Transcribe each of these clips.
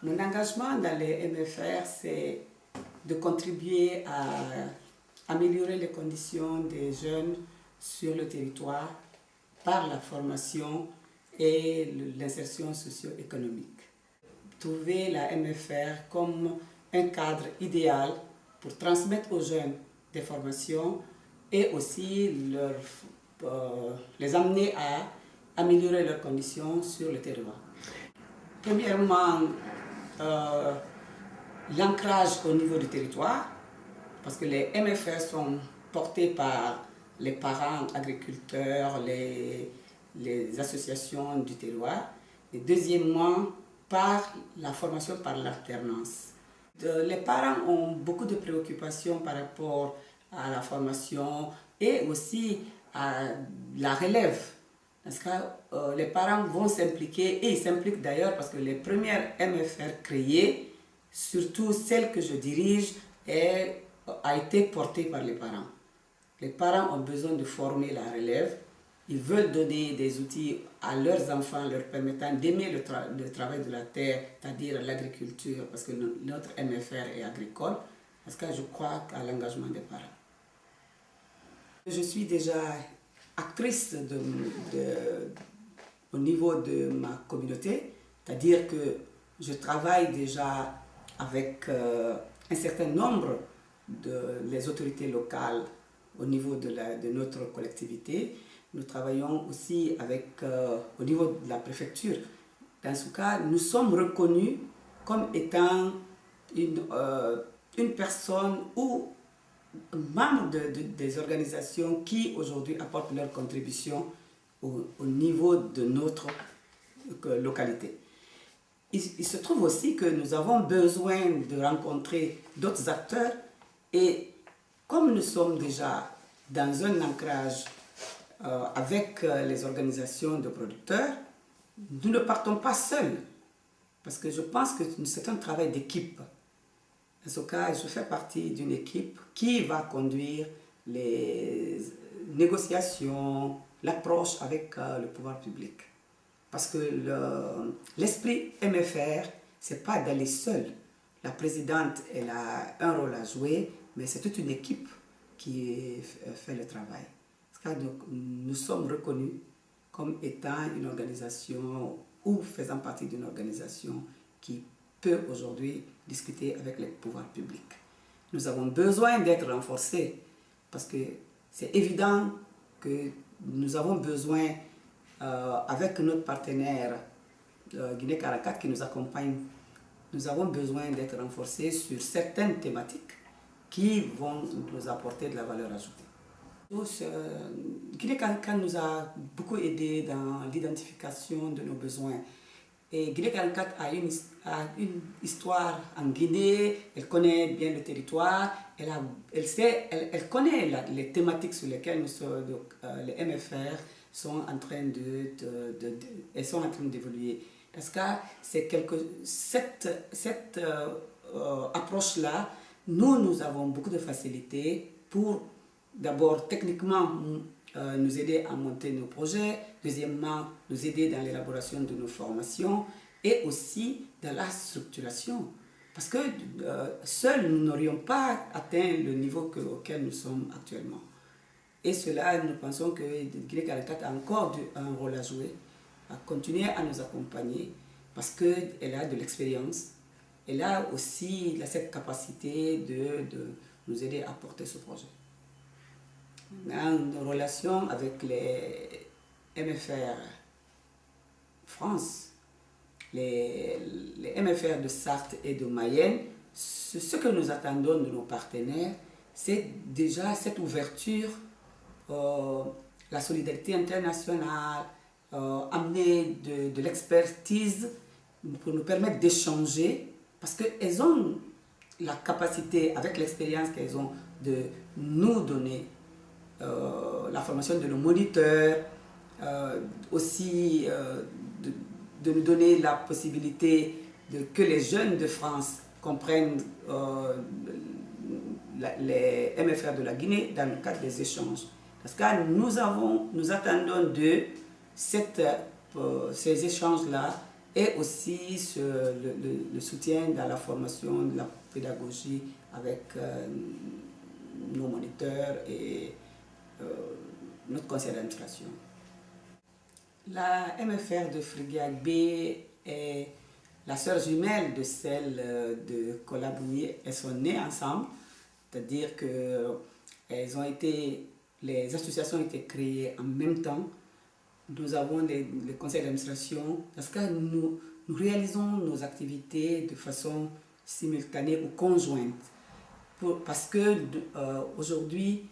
Mon engagement dans les MFR, c'est de contribuer à améliorer les conditions des jeunes sur le territoire par la formation et l'insertion socio-économique. Trouver la MFR comme un cadre idéal pour transmettre aux jeunes des formations et aussi les amener à améliorer leurs conditions sur le territoire. Premièrement, l'ancrage au niveau du territoire, parce que les MFR sont portés par les parents agriculteurs, les associations du terroir. Et deuxièmement, par la formation par l'alternance. Les parents ont beaucoup de préoccupations par rapport à la formation et aussi à la relève. Parce que les parents vont s'impliquer, et ils s'impliquent d'ailleurs parce que les premières MFR créées, surtout celle que je dirige, a été portée par les parents. Les parents ont besoin de former la relève. Ils veulent donner des outils à leurs enfants leur permettant d'aimer le travail de la terre, c'est-à-dire l'agriculture, parce que notre MFR est agricole, parce que je crois à l'engagement des parents. Je suis déjà actrice au niveau de ma communauté, c'est-à-dire que je travaille déjà avec un certain nombre des autorités locales au niveau de notre collectivité. Nous travaillons aussi au niveau de la préfecture. Dans ce cas, nous sommes reconnus comme étant une personne ou membre des organisations qui aujourd'hui apportent leur contribution au niveau de notre localité. Il se trouve aussi que nous avons besoin de rencontrer d'autres acteurs et comme nous sommes déjà dans un ancrage avec les organisations de producteurs, nous ne partons pas seuls parce que je pense que c'est un travail d'équipe. En ce cas, je fais partie d'une équipe qui va conduire les négociations, l'approche avec le pouvoir public. Parce que l'esprit MFR, ce n'est pas d'aller seul. La présidente, elle a un rôle à jouer, mais c'est toute une équipe qui fait le travail. Donc, nous sommes reconnus comme étant une organisation ou faisant partie d'une organisation qui peut aujourd'hui discuter avec les pouvoirs publics. Nous avons besoin d'être renforcés parce que c'est évident que nous avons besoin, avec notre partenaire Guinée-Caracat qui nous accompagne, nous avons besoin d'être renforcés sur certaines thématiques qui vont nous apporter de la valeur ajoutée. Guinée-Caracat nous a beaucoup aidé dans l'identification de nos besoins. Et Guinée-Caracat a une histoire en Guinée, elle connaît bien le territoire, elle connaît les thématiques sur lesquelles les MFR sont en train d'évoluer. Parce que cette approche-là, nous avons beaucoup de facilité pour d'abord techniquement nous aider à monter nos projets, deuxièmement nous aider dans l'élaboration de nos formations et aussi dans la structuration. Parce que seuls nous n'aurions pas atteint le niveau auquel nous sommes actuellement. Et cela, nous pensons que Guinée-Caracat a encore un rôle à jouer, à continuer à nous accompagner parce qu'elle a de l'expérience, elle a aussi cette capacité de nous aider à porter ce projet. Dans nos relations avec les MFR France, les MFR de Sarthe et de Mayenne, ce que nous attendons de nos partenaires, c'est déjà cette ouverture, la solidarité internationale, amener de l'expertise pour nous permettre d'échanger, parce qu'elles ont la capacité, avec l'expérience qu'elles ont, de nous donner la formation de nos moniteurs, aussi de nous donner la possibilité que les jeunes de France comprennent les MFR de la Guinée dans le cadre des échanges. Parce que nous attendons de ces échanges-là et aussi le soutien dans la formation de la pédagogie avec nos moniteurs et notre conseil d'administration. La MFR de Friguiac-B est la sœur jumelle de celle de Colabouyi. Elles sont nées ensemble, c'est-à-dire que les associations ont été créées en même temps. Nous avons le conseil d'administration parce que nous réalisons nos activités de façon simultanée ou conjointe. Parce que aujourd'hui,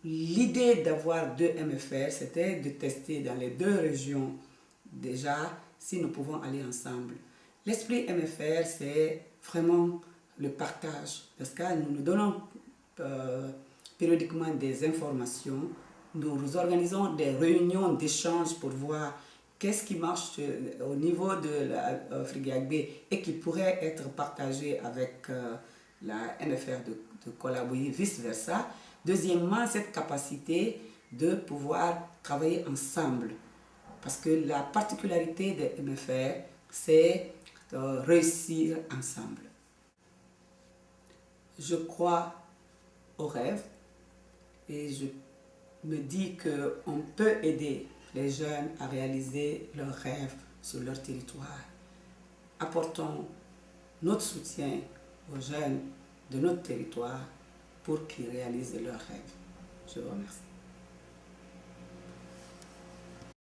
l'idée d'avoir deux MFR, c'était de tester dans les deux régions déjà si nous pouvons aller ensemble. L'esprit MFR, c'est vraiment le partage. Parce que nous donnons périodiquement des informations. Nous organisons des réunions d'échange pour voir qu'est-ce qui marche au niveau de la Friguiac-B et qui pourrait être partagé avec la MFR de Colabouyi, vice-versa. Deuxièmement, cette capacité de pouvoir travailler ensemble. Parce que la particularité des MFR, c'est de réussir ensemble. Je crois au rêve et je me dis qu'on peut aider les jeunes à réaliser leurs rêves sur leur territoire. Apportons notre soutien aux jeunes de notre territoire pour qu'ils réalisent leurs rêves. Je vous remercie.